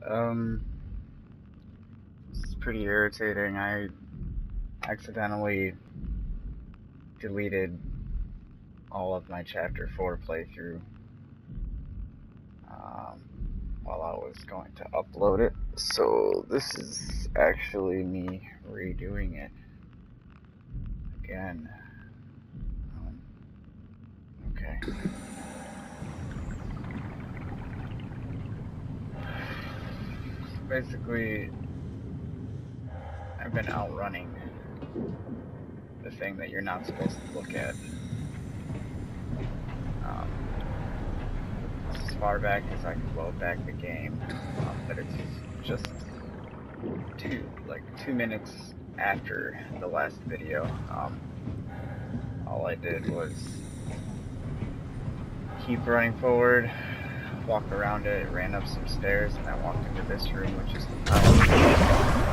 Um, it's pretty irritating. I accidentally deleted all of my Chapter 4 playthrough while I was going to upload it. So this is actually me redoing it again. Okay. Basically, I've been outrunning the thing that you're not supposed to look at. As far back as I can load back the game, but it's just 2 minutes after the last video. All I did was keep running forward, walk around it, ran up some stairs, and I walked into this room, which is the power.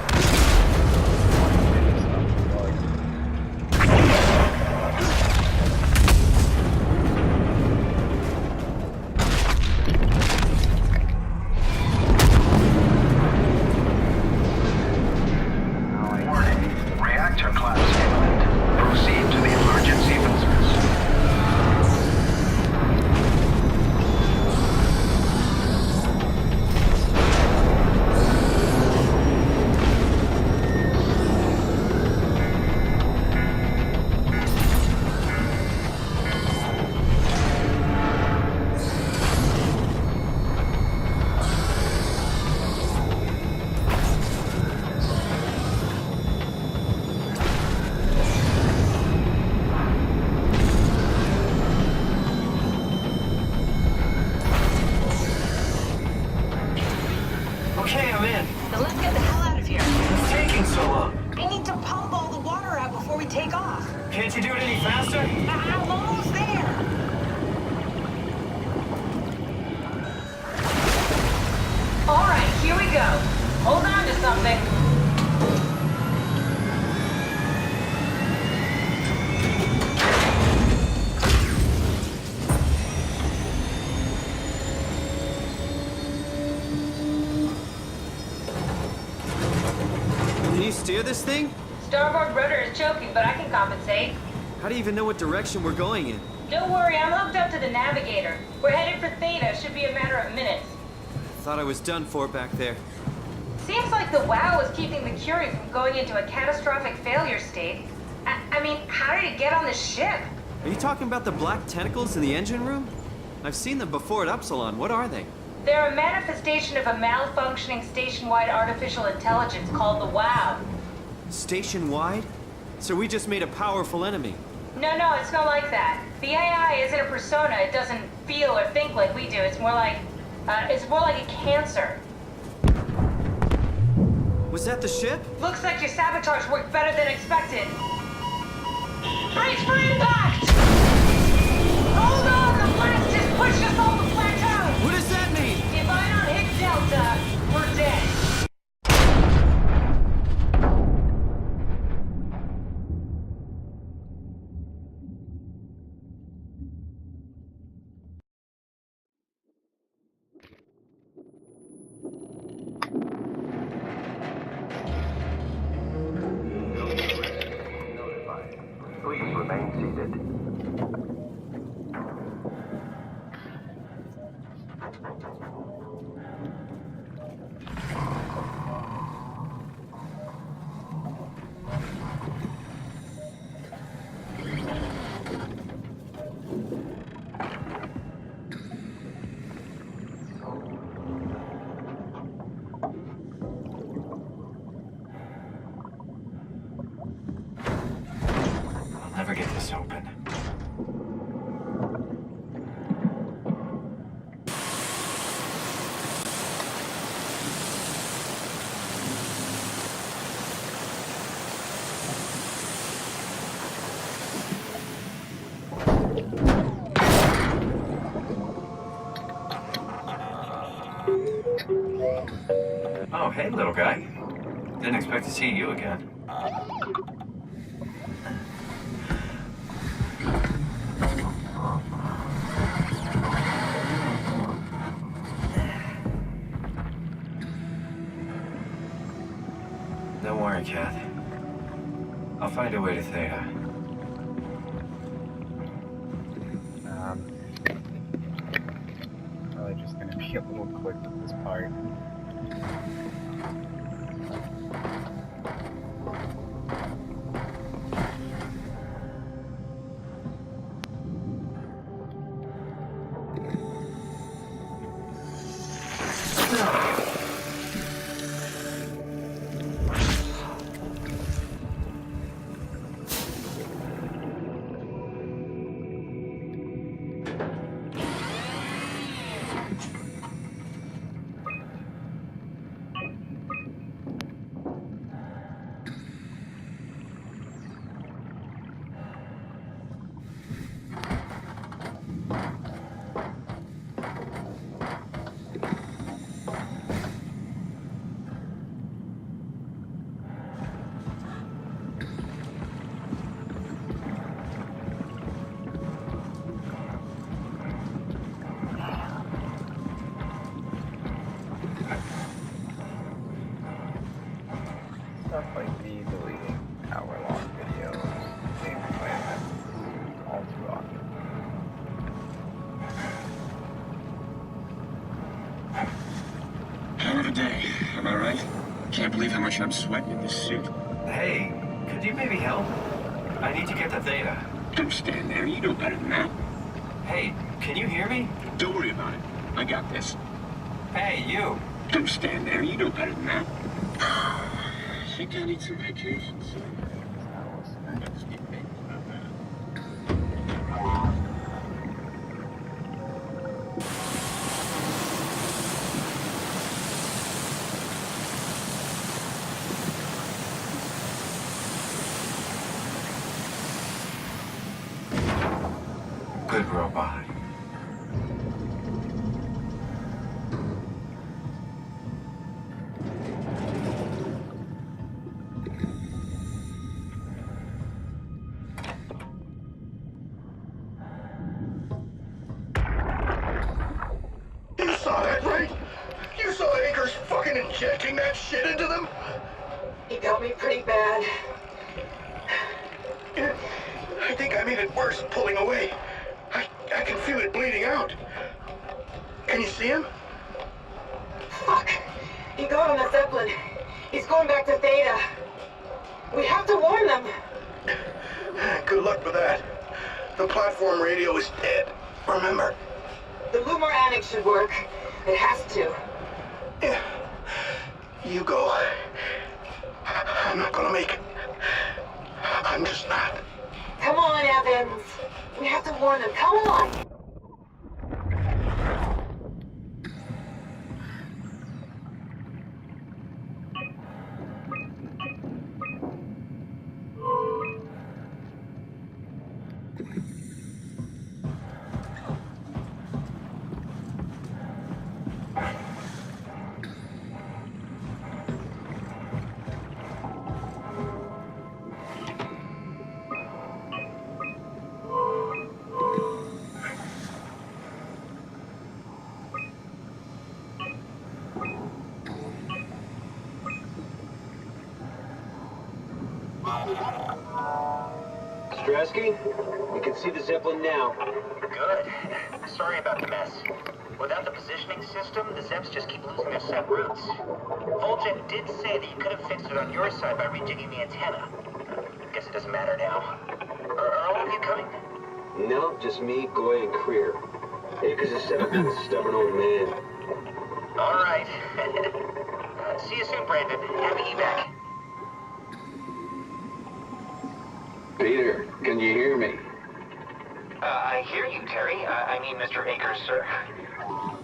Okay, I'm in. Now let's get the hell out of here. It's taking so long. I need to pump all the water out before we take off. Can't you do it any faster? I'm almost there. All right, here we go. Hold on to something. Can you steer this thing? Starboard rudder is choking, but I can compensate. How do you even know what direction we're going in? Don't worry, I'm hooked up to the navigator. We're headed for Theta. Should be a matter of minutes. Thought I was done for back there. Seems like the WOW is keeping the Curie from going into a catastrophic failure state. I mean, how did it get on the ship? Are you talking about the black tentacles in the engine room? I've seen them before at Upsilon. What are they? They're a manifestation of a malfunctioning station-wide artificial intelligence called the WOW. Station-wide? So we just made a powerful enemy. No, it's not like that. The AI isn't a persona. It doesn't feel or think like we do. It's more like a cancer. Was that the ship? Looks like your sabotage worked better than expected. Brace for impact! Hold on, the blast just pushed us off the plateau! What does that mean? If I don't hit Delta, we're dead. Please remain seated. I'll never get this open. Oh, hey, little guy. Didn't expect to see you again. Don't worry, Kath. I'll find a way to Theta. Probably just gonna be a little quick with this part. Stuff like me deleting hour-long videos, being planned all too often. Hell of a day, am I right? Can't believe how much I'm sweating in this suit. Hey, could you maybe help? I need to get to Theta. Don't stand there, you know better than that. Hey, can you hear me? Don't worry about it. I got this. Hey, you. Don't stand there, you know better than that. I think I need some vacation, son. Good robot. You saw that, right? You saw Akers fucking injecting that shit into them? He got me pretty bad. I think I made it worse pulling away. I can feel it bleeding out. Can you see him? Fuck. He got on the Zeppelin. He's going back to Theta. We have to warn them. Good luck with that. The platform radio is dead. Remember? The Lumar Annex should work. It has to. Yeah. You go. I'm not gonna make it. I'm just not. Come on, Evans. We have to warn them. Come on. Strasky, you can see the Zeppelin now. Good. Sorry about the mess. Without the positioning system, the Zeps just keep losing their set routes. Voljet did say that you could have fixed it on your side by rejigging the antenna. Guess it doesn't matter now. Are all of you coming? No, just me, Goy, and Creer. Akers is set up with a stubborn old man. All right. See you soon, Brandon. Happy evac. Peter, can you hear me? I hear you, Terry. I mean, Mr. Akers, sir.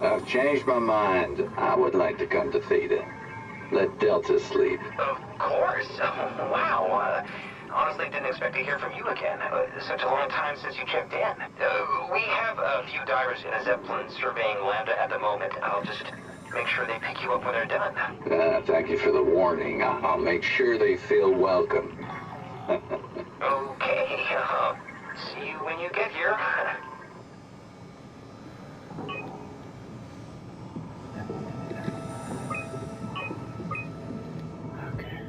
I've changed my mind. I would like to come to Theta. Let Delta sleep. Of course. Wow. Honestly, didn't expect to hear from you again. Such a long time since you checked in. We have a few divers in a Zeppelin surveying Lambda at the moment. I'll just make sure they pick you up when they're done. Thank you for the warning. I'll make sure they feel welcome. Okay. See you when you get here. Okay.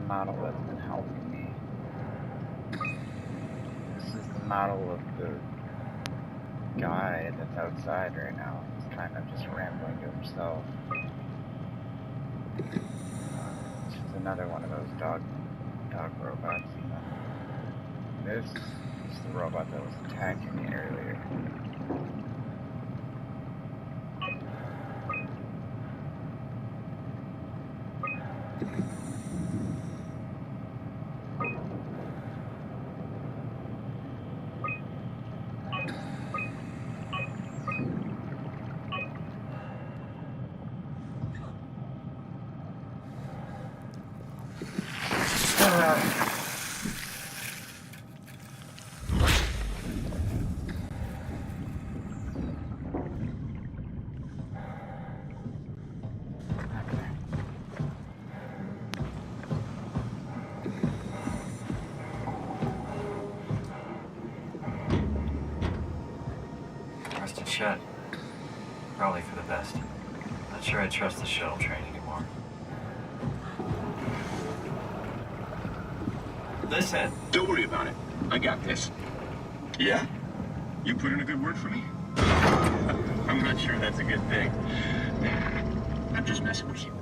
model that's been helping me. This is the model of the guy that's outside right now. He's kind of just rambling to himself. This is another one of those dog robots. This is the robot that was attacking me earlier. Rusted shut. Probably for the best. Not sure I trust the shuttle train anymore. Listen. Don't worry about it. I got this. Yeah? You put in a good word for me? I'm not sure that's a good thing. I'm just messing with you.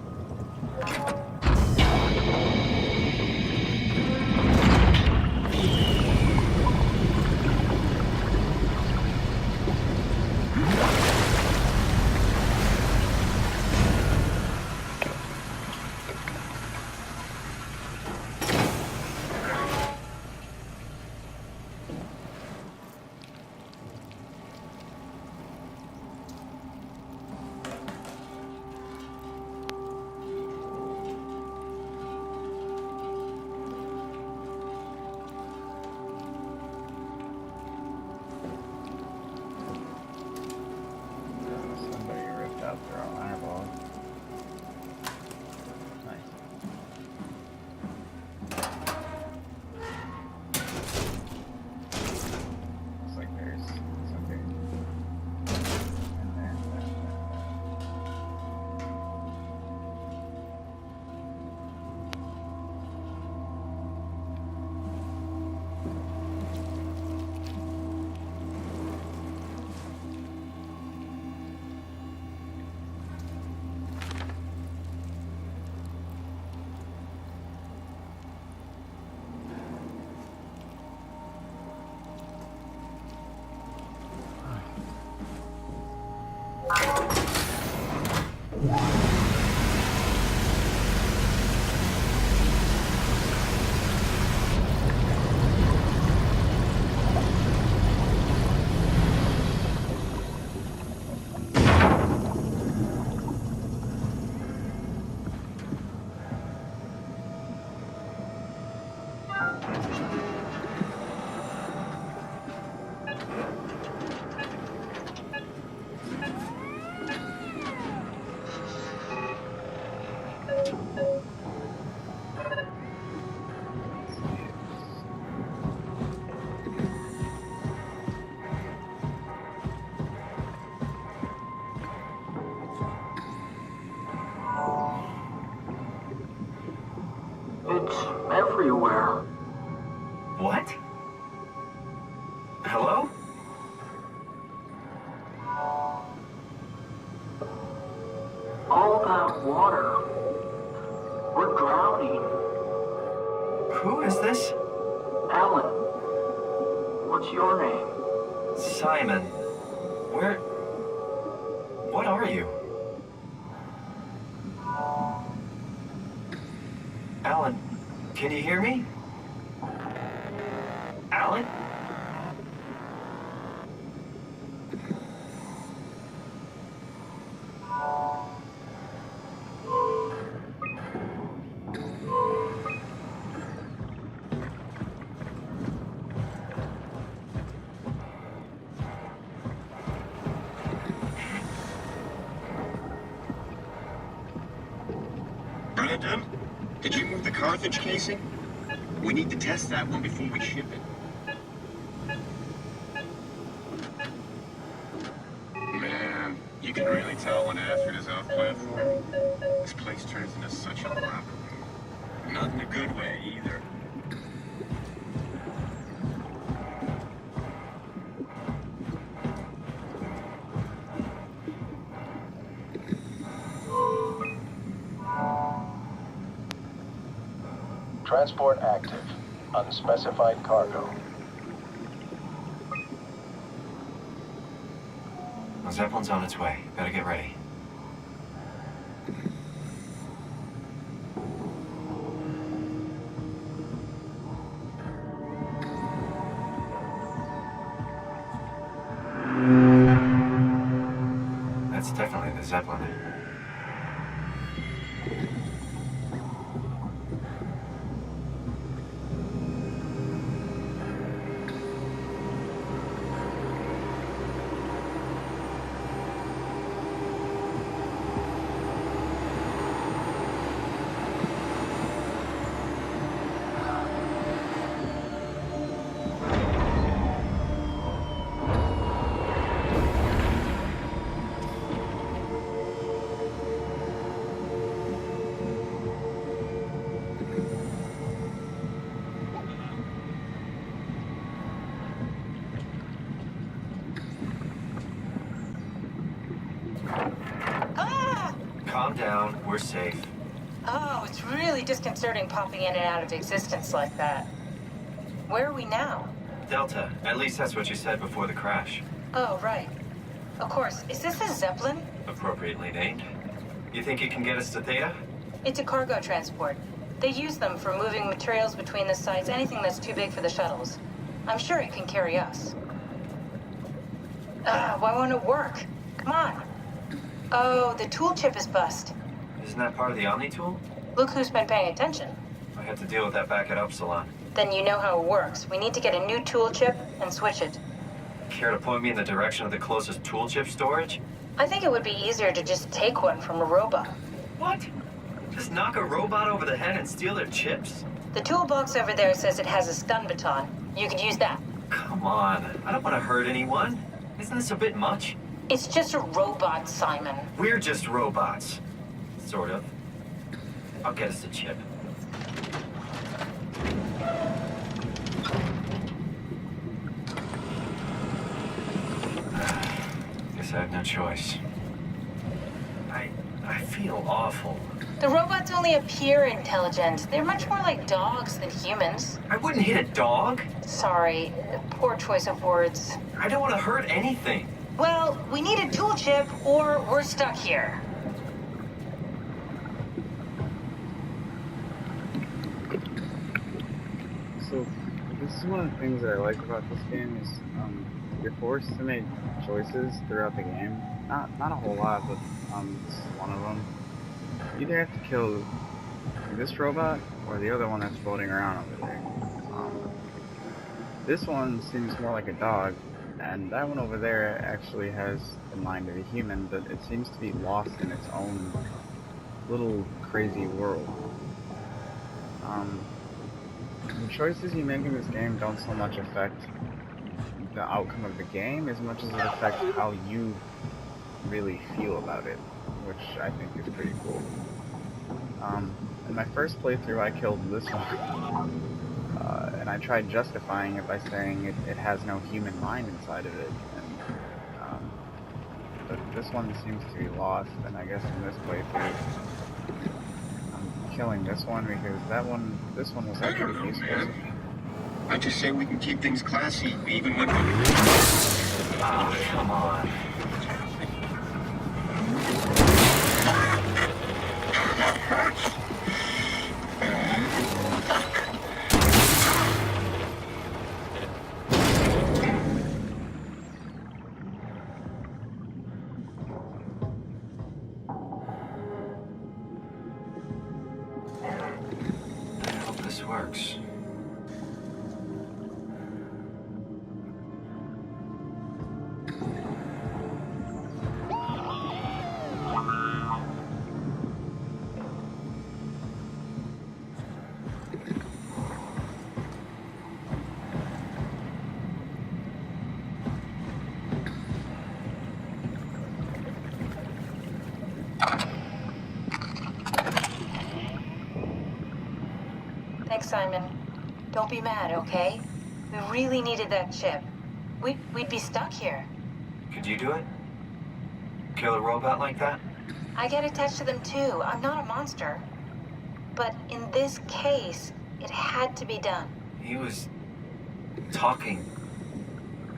Everywhere. What? Hello? All that water. We're drowning. Who is this? Alan. What's your name? Simon. Where... What are you? Alan, can you hear me? Alan? Brandon, did you move the Carthage casing? We need to test that one before we ship it. Man, you can really tell when an effort is off platform. This place turns into such a locker room. Not in a good way, either. Transport active. Unspecified cargo. The Zeppelin's on its way. Better get ready. That's definitely the Zeppelin. Calm down. We're safe. Oh, it's really disconcerting popping in and out of existence like that. Where are we now? Delta. At least that's what you said before the crash. Oh, right. Of course. Is this a Zeppelin? Appropriately named. You think it can get us to Theta? It's a cargo transport. They use them for moving materials between the sites, anything that's too big for the shuttles. I'm sure it can carry us. Why won't it work? Come on. Oh, the tool chip is bust. Isn't that part of the Omni tool? Look who's been paying attention. I had to deal with that back at Upsilon. Then you know how it works. We need to get a new tool chip and switch it. Care to point me in the direction of the closest tool chip storage? I think it would be easier to just take one from a robot. What? Just knock a robot over the head and steal their chips? The toolbox over there says it has a stun baton. You could use that. Come on. I don't want to hurt anyone. Isn't this a bit much? It's just a robot, Simon. We're just robots. Sort of. I'll get us a chip. Guess I have no choice. I feel awful. The robots only appear intelligent. They're much more like dogs than humans. I wouldn't hit a dog. Sorry, poor choice of words. I don't want to hurt anything. Well, we need a tool chip or we're stuck here. So, this is one of the things that I like about this game is you're forced to make choices throughout the game. Not a whole lot, but this is one of them. You either have to kill this robot or the other one that's floating around over there. This one seems more like a dog, and that one over there actually has the mind of a human, but it seems to be lost in its own little crazy world. The choices you make in this game don't so much affect the outcome of the game as much as it affects how you really feel about it, which I think is pretty cool. In my first playthrough I killed this one, and I tried justifying it by saying it has no human mind inside of it, but this one seems to be lost, and I guess in this playthrough I'm killing this one because this one was actually useful. I just say we can keep things classy, even when we... Ah, come on. I hope this works. Thanks, Simon. Don't be mad, okay? We really needed that chip. We'd be stuck here. Could you do it? Kill a robot like that? I get attached to them too. I'm not a monster. But in this case, it had to be done. He was talking.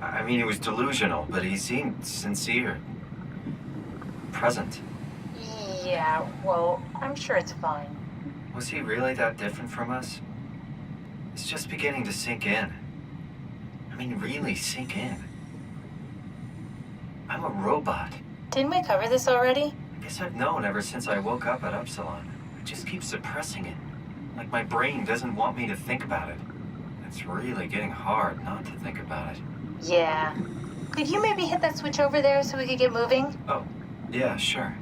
I mean, he was delusional, but he seemed sincere. Present. Yeah, well, I'm sure it's fine. Was he really that different from us? It's just beginning to sink in. I mean, really sink in. I'm a robot. Didn't we cover this already? I guess I've known ever since I woke up at Upsilon. I just keep suppressing it. Like my brain doesn't want me to think about it. It's really getting hard not to think about it. Yeah. Could you maybe hit that switch over there so we could get moving? Oh, yeah, sure.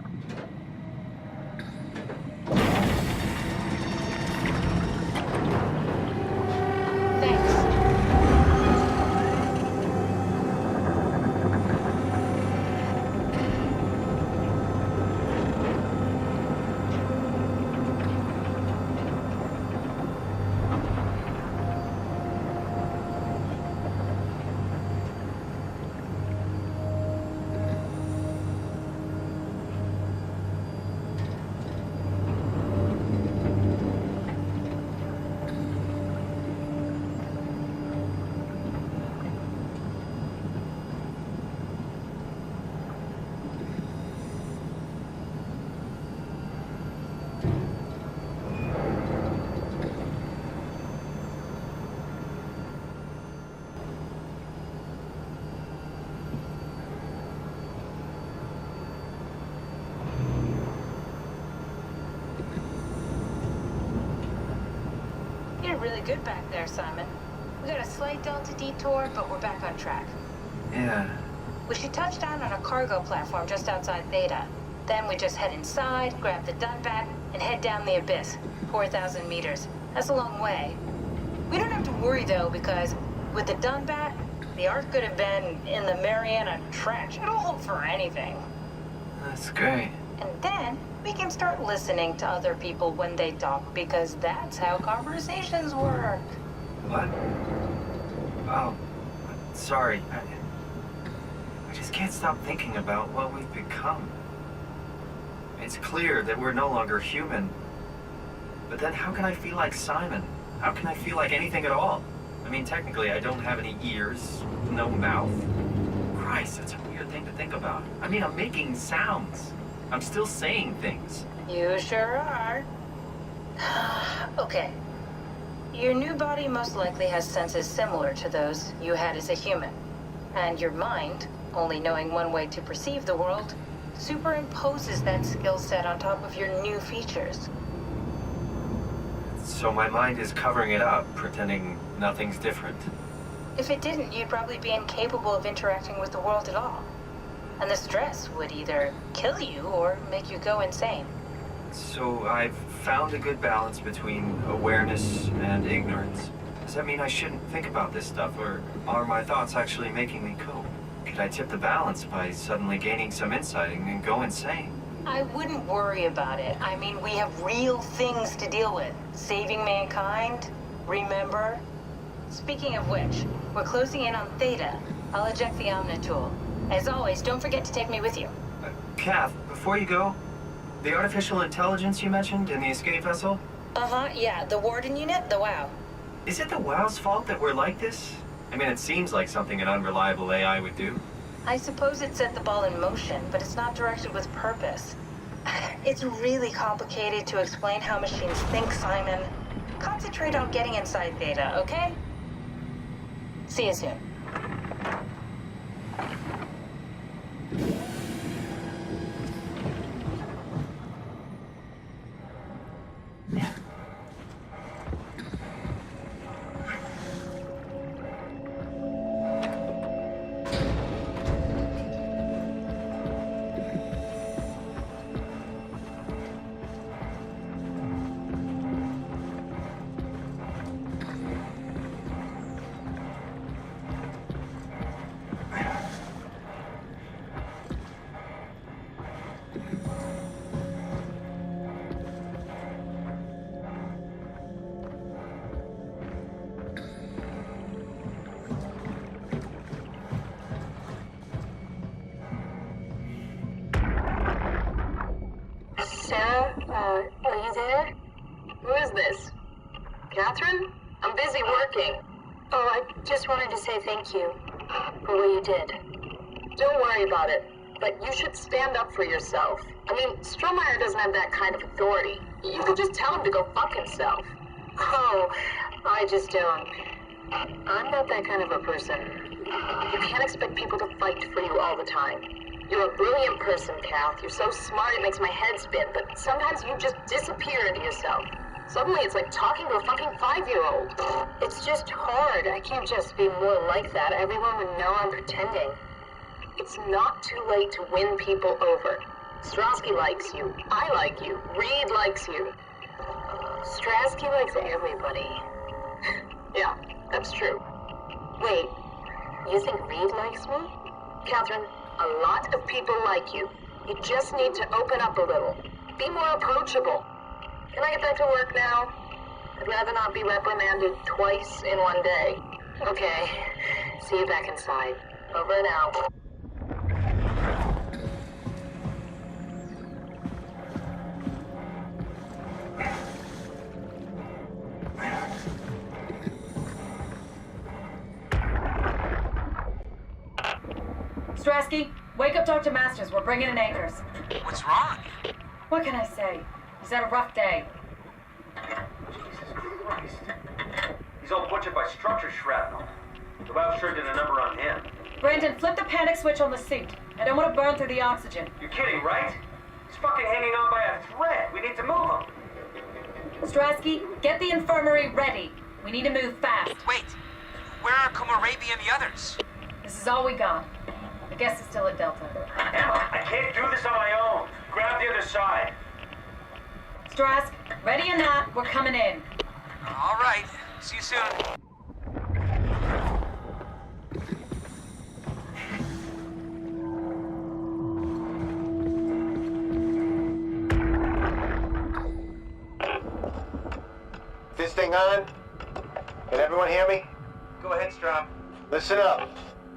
Thanks. You're really good back there, Simon. We got a slight delta detour, but we're back on track. Yeah. We should touch down on a cargo platform just outside Theta. Then we just head inside, grab the Dunbat, and head down the abyss. 4,000 meters. That's a long way. We don't have to worry, though, because with the Dunbat, the Ark could have been in the Mariana Trench. It'll hold for anything. That's great. And then we can start listening to other people when they talk, because that's how conversations work. What? Oh, sorry. I just can't stop thinking about what we've become. It's clear that we're no longer human. But then how can I feel like Simon? How can I feel like anything at all? I mean, technically, I don't have any ears, no mouth. Christ, that's a weird thing to think about. I mean, I'm making sounds. I'm still saying things. You sure are. Okay. Your new body most likely has senses similar to those you had as a human. And your mind, only knowing one way to perceive the world, superimposes that skill set on top of your new features. So my mind is covering it up, pretending nothing's different. If it didn't, you'd probably be incapable of interacting with the world at all. And the stress would either kill you or make you go insane. So I've found a good balance between awareness and ignorance. Does that mean I shouldn't think about this stuff, or are my thoughts actually making me cope? Could I tip the balance by suddenly gaining some insight and go insane? I wouldn't worry about it. I mean, we have real things to deal with. Saving mankind, remember? Speaking of which, we're closing in on Theta. I'll eject the Omnitool. As always, don't forget to take me with you. Kath, before you go, the artificial intelligence you mentioned in the escape vessel? Uh-huh, yeah, the Warden unit, the WOW. Is it the WOW's fault that we're like this? I mean, it seems like something an unreliable AI would do. I suppose it set the ball in motion, but it's not directed with purpose. It's really complicated to explain how machines think, Simon. Concentrate on getting inside Theta, okay? See you soon. Sarah, are you there? Who is this? Catherine? I'm busy working. Oh, I just wanted to say thank you for what you did. Don't worry about it, but you should stand up for yourself. I mean, Strohmeyer doesn't have that kind of authority. You could just tell him to go fuck himself. Oh, I just don't. I'm not that kind of a person. You can't expect people to fight for you all the time. You're a brilliant person, Kath. You're so smart it makes my head spin, but sometimes you just disappear into yourself. Suddenly it's like talking to a fucking 5-year-old. It's just hard. I can't just be more like that. Everyone would know I'm pretending. It's not too late to win people over. Strasky likes you. I like you. Reed likes you. Strasky likes everybody. Yeah, that's true. Wait, you think Reed likes me? Catherine, a lot of people like you. You just need to open up a little. Be more approachable. Can I get back to work now? I'd rather not be reprimanded twice in one day. Okay. See you back inside. Over and out. Strasky, wake up Dr. Masters. We're bringing in anchors. What's wrong? What can I say? He's had a rough day. Jesus Christ. He's all butchered by structure shrapnel. The lab sure did a number on him. Brandon, flip the panic switch on the suit. I don't want to burn through the oxygen. You're kidding, right? He's fucking hanging on by a thread. We need to move him. Strasky, get the infirmary ready. We need to move fast. Wait, where are Komorebi and the others? This is all we got. I guess it's still at Delta. Emma, I can't do this on my own. Grab the other side. Strask, ready or not, we're coming in. All right. See you soon. This thing on? Can everyone hear me? Go ahead, Strom. Listen up,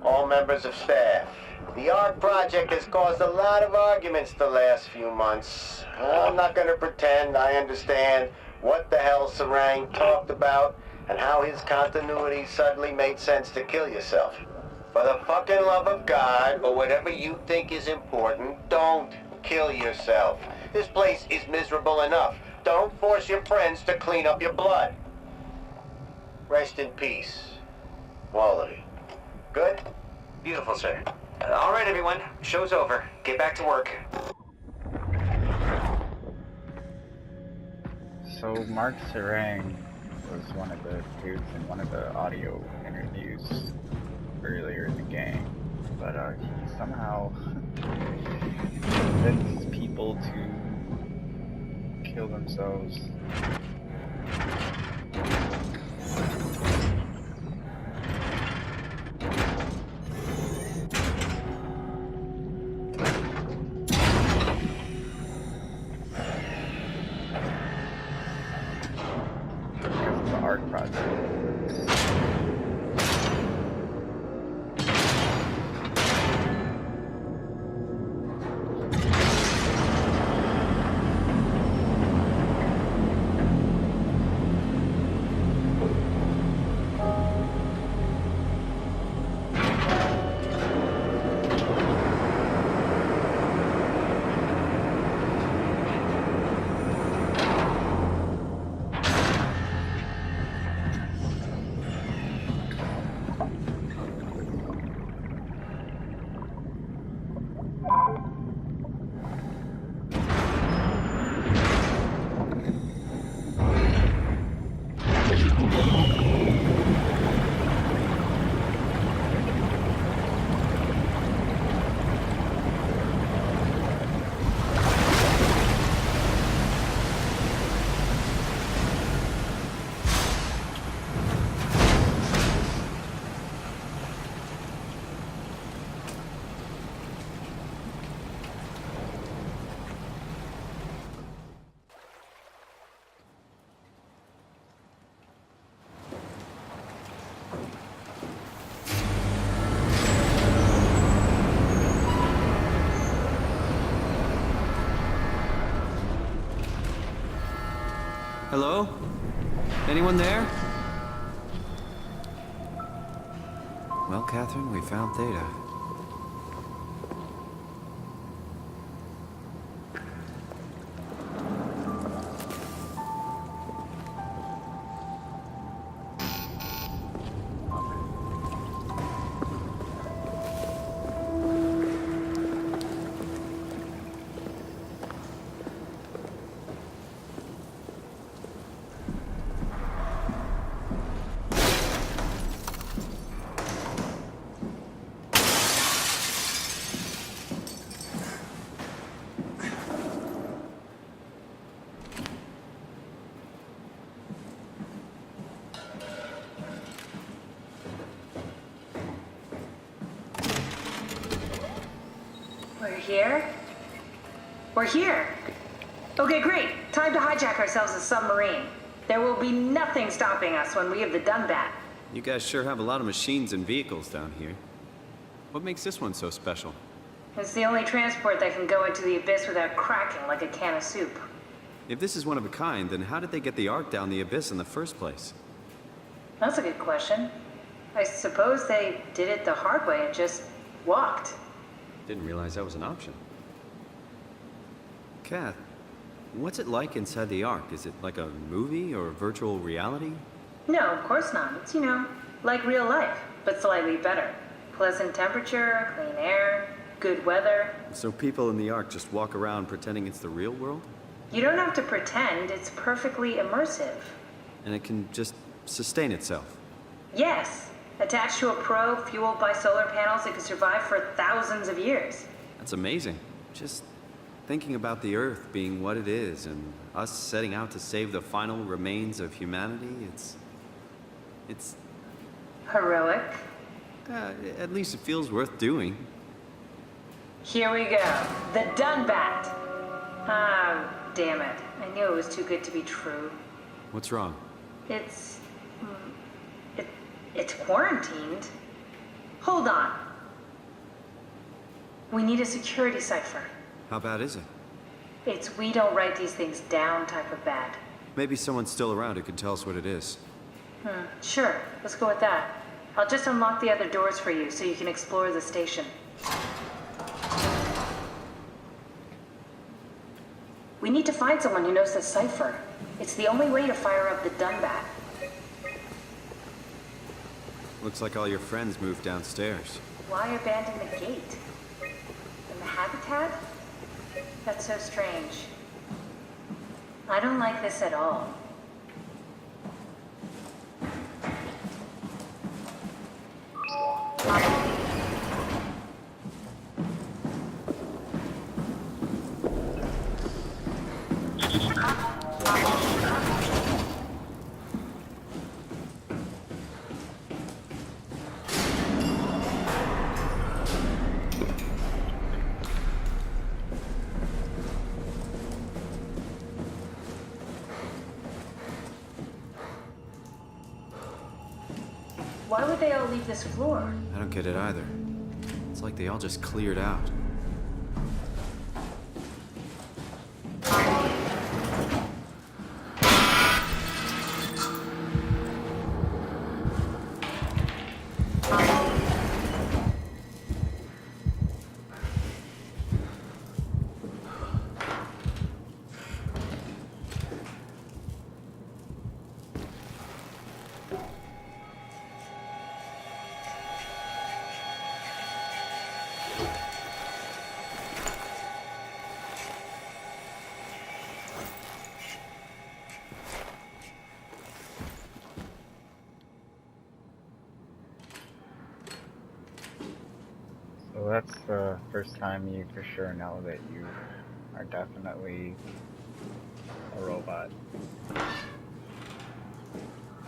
all members of staff. The ARC project has caused a lot of arguments the last few months. I'm not going to pretend I understand what the hell Sarang talked about and how his continuity suddenly made sense to kill yourself. For the fucking love of God, or whatever you think is important, don't kill yourself. This place is miserable enough. Don't force your friends to clean up your blood. Rest in peace, all of you. Good? Beautiful, sir. All right, everyone. Show's over. Get back to work. So Mark Sarang was one of the dudes in one of the audio interviews earlier in the game, but he somehow convinced people to kill themselves. Hello? Anyone there? Well, Catherine, we found Theta. We're here? We're here! Okay, great. Time to hijack ourselves a submarine. There will be nothing stopping us when we have the done bat. You guys sure have a lot of machines and vehicles down here. What makes this one so special? It's the only transport that can go into the abyss without cracking like a can of soup. If this is one of a kind, then how did they get the Ark down the abyss in the first place? That's a good question. I suppose they did it the hard way and just walked. Didn't realize that was an option. Kath, what's it like inside the Ark? Is it like a movie or virtual reality? No, of course not. It's, like real life, but slightly better. Pleasant temperature, clean air, good weather. So people in the Ark just walk around pretending it's the real world? You don't have to pretend, it's perfectly immersive. And it can just sustain itself? Yes. Attached to a probe fueled by solar panels, it could survive for thousands of years. That's amazing. Just thinking about the Earth being what it is and us setting out to save the final remains of humanity, it's... Heroic. At least it feels worth doing. Here we go. The done bat. Ah, damn it. I knew it was too good to be true. What's wrong? It's quarantined. Hold on. We need a security cipher. How bad is it? It's we don't write these things down type of bad. Maybe someone's still around who can tell us what it is. Sure. Let's go with that. I'll just unlock the other doors for you so you can explore the station. We need to find someone who knows the cipher. It's the only way to fire up the done bat. Looks like all your friends moved downstairs. Why abandon the gate? And the habitat? That's so strange. I don't like this at all. Why would they all leave this floor? I don't get it either. It's like they all just cleared out. So that's the first time you for sure know that you are definitely a robot.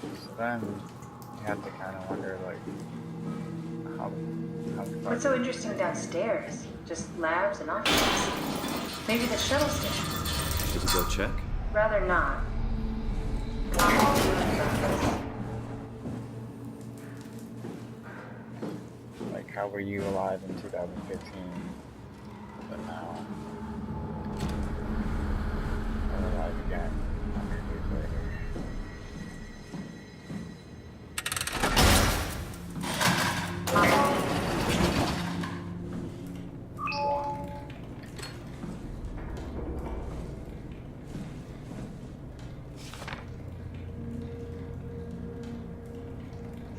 So then you have to kind of wonder, like, how What's so interesting downstairs? Just labs and offices. Maybe the shuttle station. Should we go check? Rather not. Like, how were you alive in 2015, but now you're alive again 100 years later?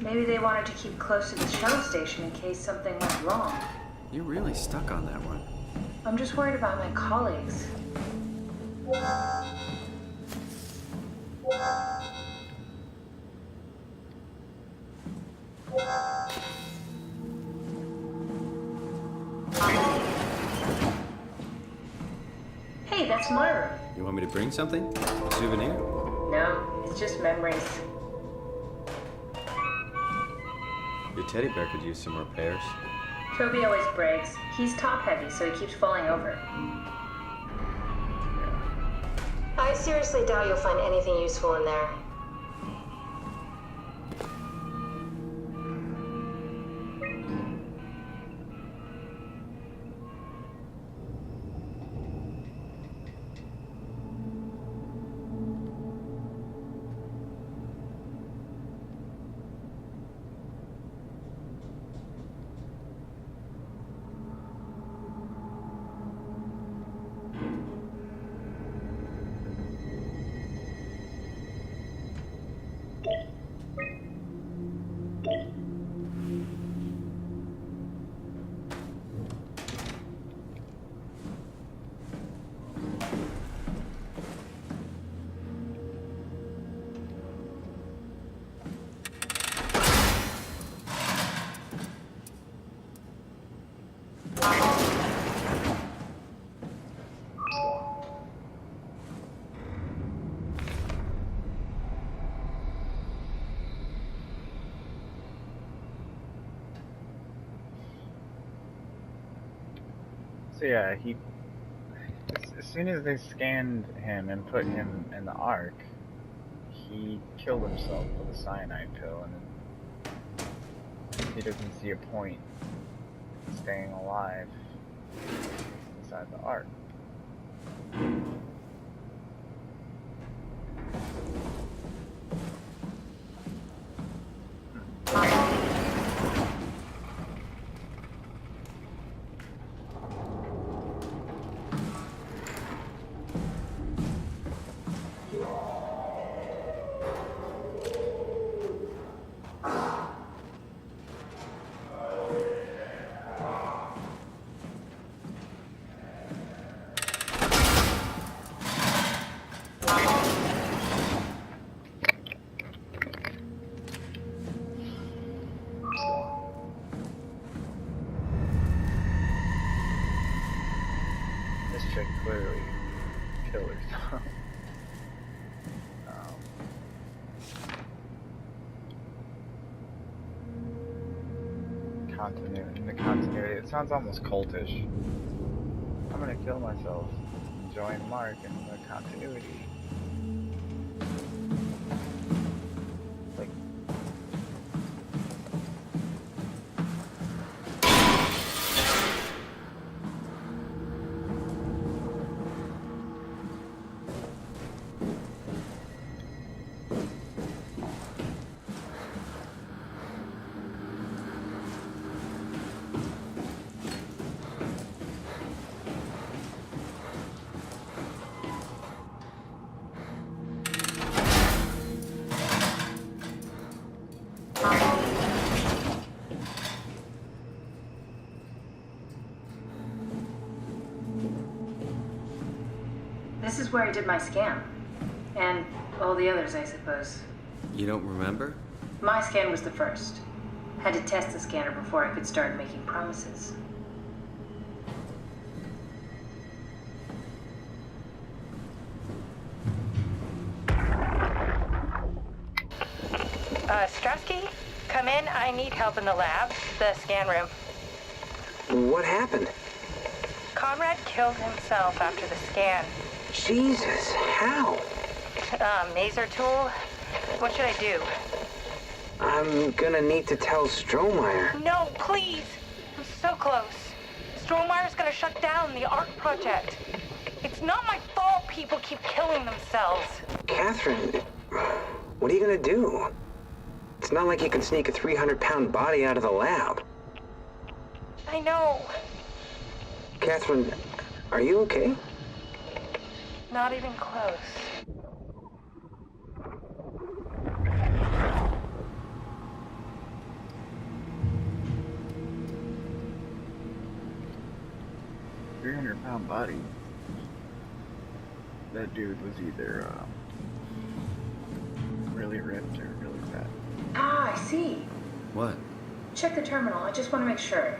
Maybe they wanted to keep close to the shuttle station in case something went wrong. You're really stuck on that one. I'm just worried about my colleagues. Hey, that's my room. You want me to bring something? A souvenir? No, it's just memories. Your teddy bear could use some repairs. Toby always breaks. He's top heavy, so he keeps falling over. I seriously doubt you'll find anything useful in there. So yeah, as soon as they scanned him and put him in the Ark, he killed himself with a cyanide pill, and he doesn't see a point in staying alive inside the Ark. Should clearly kill herself. Continuity. It sounds almost cultish. I'm gonna kill myself. Join Mark in the continuity. Like. This is where I did my scan. And all the others, I suppose. You don't remember? My scan was the first. Had to test the scanner before I could start making promises. Strasky, come in. I need help in the lab, the scan room. What happened? Conrad killed himself after the scan. Jesus, how? Maser tool? What should I do? I'm gonna need to tell Strohmeyer. No, please! I'm so close. Strohmeyer's gonna shut down the ARC project. It's not my fault people keep killing themselves. Catherine, what are you gonna do? It's not like you can sneak a 300-pound body out of the lab. I know. Catherine, are you okay? Not even close. 300-pound body. That dude was either really ripped or really fat. Ah, I see. What? Check the terminal. I just want to make sure.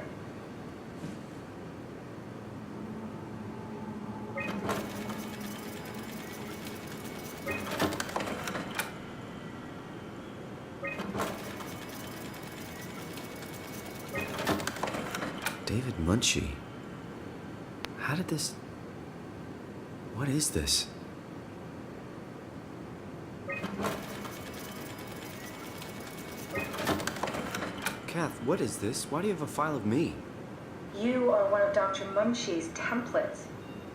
David Munchie. How did this... What is this? Kath, what is this? Why do you have a file of me? You are one of Dr. Munchie's templates.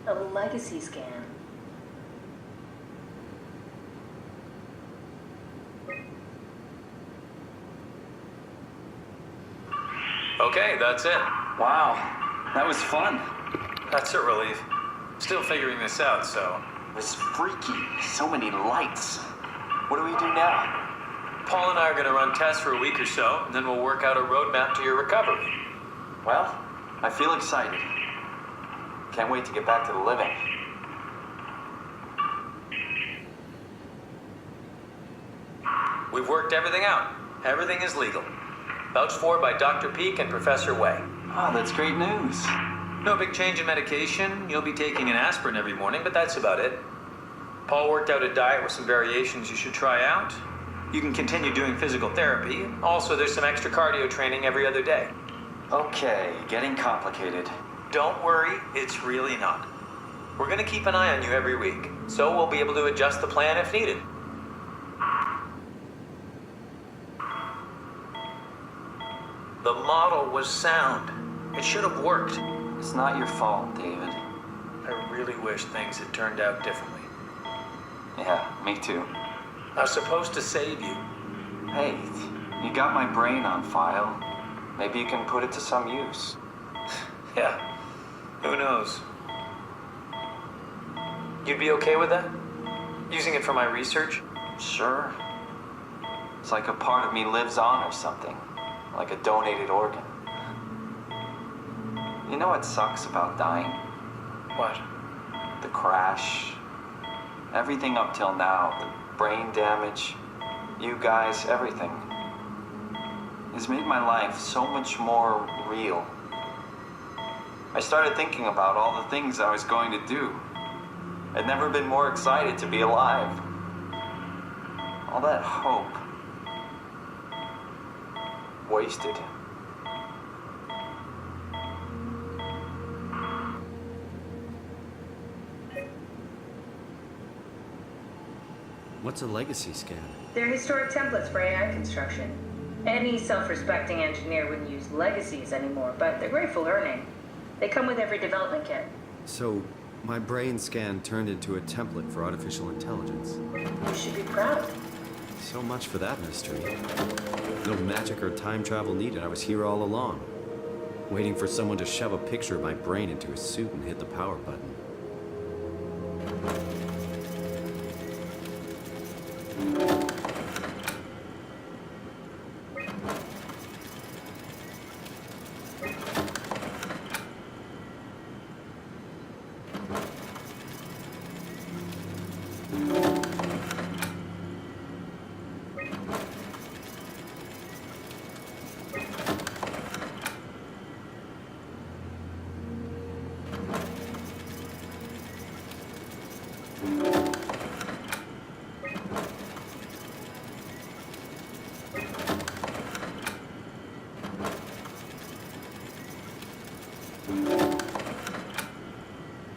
A legacy scan. Okay, that's it. Wow, that was fun. That's a relief. Still figuring this out, so... It was freaky. So many lights. What do we do now? Paul and I are going to run tests for a week or so, and then we'll work out a roadmap to your recovery. Well, I feel excited. Can't wait to get back to the living. We've worked everything out. Everything is legal. Vouched for by Dr. Peak and Professor Way. Oh, that's great news. No big change in medication. You'll be taking an aspirin every morning, but that's about it. Paul worked out a diet with some variations you should try out. You can continue doing physical therapy. Also, there's some extra cardio training every other day. Okay, getting complicated. Don't worry, it's really not. We're going to keep an eye on you every week, so we'll be able to adjust the plan if needed. The model was sound. It should have worked. It's not your fault, David. I really wish things had turned out differently. Yeah, me too. I was supposed to save you. Hey, you got my brain on file. Maybe you can put it to some use. Yeah, who knows? You'd be okay with that? Using it for my research? Sure. It's like a part of me lives on or something. Like a donated organ. You know what sucks about dying? What? The crash. Everything up till now. The brain damage. You guys, everything. Has made my life so much more real. I started thinking about all the things I was going to do. I'd never been more excited to be alive. All that hope. Wasted. What's a legacy scan? They're historic templates for AI construction. Any self-respecting engineer wouldn't use legacies anymore, but they're great for learning. They come with every development kit. So, my brain scan turned into a template for artificial intelligence. You should be proud. So much for that mystery. No magic or time travel needed. I was here all along. Waiting for someone to shove a picture of my brain into a suit and hit the power button.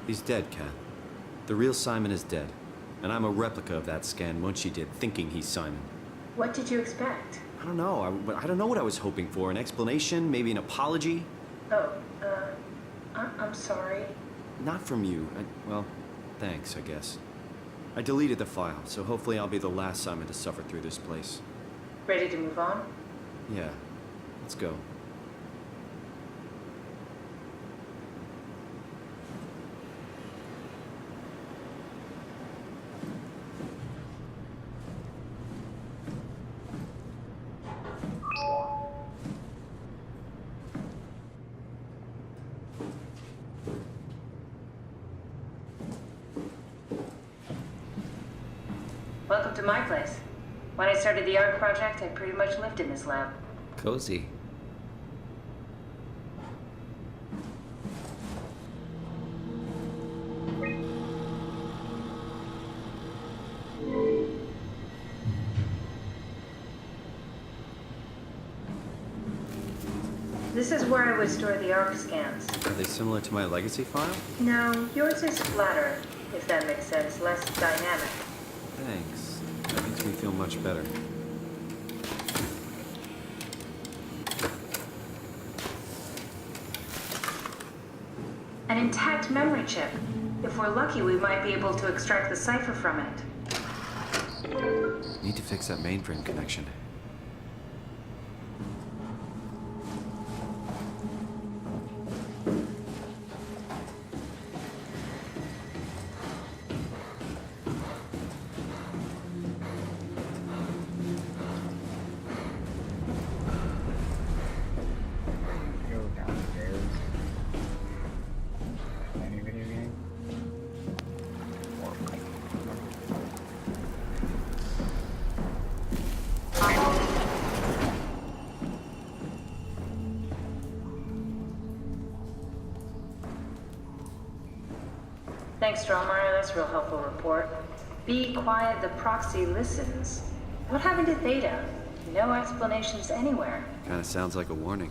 He's dead, Kat. The real Simon is dead. And I'm a replica of that scan Munchie did, thinking he's Simon. What did you expect? I don't know. I don't know what I was hoping for. An explanation? Maybe an apology? Oh, I'm sorry. Not from you. Well, thanks, I guess. I deleted the file, so hopefully I'll be the last Simon to suffer through this place. Ready to move on? Yeah. Let's go. Welcome to my place. When I started the art project, I pretty much lived in this lab. Cozy. This is where I would store the ARC scans. Are they similar to my legacy file? No, yours is flatter, if that makes sense, less dynamic. Thanks. That makes me feel much better. An intact memory chip. If we're lucky, we might be able to extract the cipher from it. Need to fix that mainframe connection. Thanks, Strohmeyer. That's a real helpful report. Be quiet, the proxy listens. What happened to Theta? No explanations anywhere. Kinda sounds like a warning.